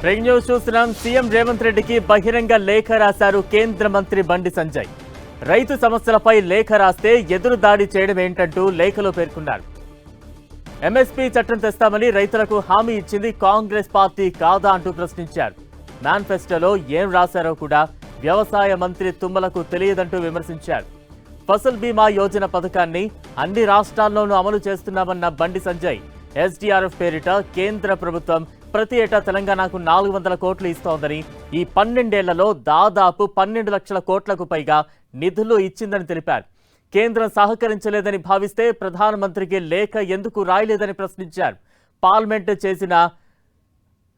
Breaking news చూస్తున్నాం. CM Revanth రెడ్డికి బహిరంగ లేఖ రాశారు కేంద్ర మంత్రి బండి సంజయ్. రైతు సమస్యలపై లేఖ రాస్తే ఎదురు దాడి చేయడం ఏంటంటూ లేఖలో పేర్కొన్నారు. ఎంఎస్పీ చట్టం తెస్తామని రైతులకు హామీ ఇచ్చింది కాంగ్రెస్ పార్టీ కాదా అంటూ ప్రశ్నించారు. మేనిఫెస్టోలో ఏం రాశారో కూడా వ్యవసాయ మంత్రి తుమ్మలకు తెలియదంటూ విమర్శించారు. ఫసల్ బీమా యోజన పథకాన్ని అన్ని రాష్ట్రాల్లోనూ అమలు చేస్తున్నామన్న బండి సంజయ్ ఎస్డీఆర్ఎఫ్ పేరిట కేంద్ర ప్రభుత్వం ప్రతి ఏటా తెలంగాణకు 400 కోట్లు ఇస్తోందని, ఈ 12 ఏళ్లలో దాదాపు 12 లక్షల కోట్లకు పైగా నిధులు ఇచ్చిందని తెలిపారు. కేంద్రం సహకరించలేదని భావిస్తే ప్రధానమంత్రికి లేఖ ఎందుకు రాయలేదని ప్రశ్నించారు. పార్లమెంట్ చేసిన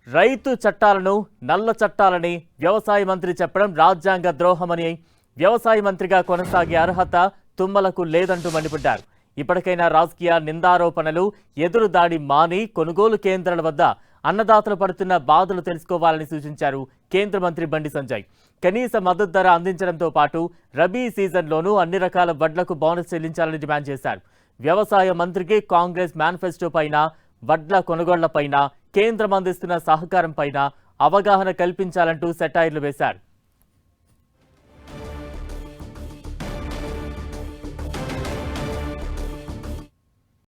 రైతు చట్టాలను నల్ల చట్టాలని వ్యవసాయ మంత్రి చెప్పడం రాజ్యాంగ ద్రోహమని, వ్యవసాయ మంత్రిగా కొనసాగే అర్హత తుమ్మలకు లేదంటూ మండిపడ్డారు. ఇప్పటికైనా రాజకీయ నిందారోపణలు, ఎదురు దాడి మాని కొనుగోలు కేంద్రాల వద్ద అన్నదాతలు పడుతున్న బాధలు తెలుసుకోవాలని సూచించారు కేంద్ర మంత్రి బండి సంజయ్. కనీస మద్దతు ధర అందించడంతో పాటు రబీ సీజన్లోనూ అన్ని రకాల వడ్లకు బోనస్ చెల్లించాలని డిమాండ్ చేశారు. వ్యవసాయ మంత్రికి కాంగ్రెస్ మేనిఫెస్టో పైన, వడ్ల కొనుగోళ్లపైన, కేంద్రం అందిస్తున్న సహకారం పైన అవగాహన కల్పించాలంటూ సెటైర్లు వేశారు.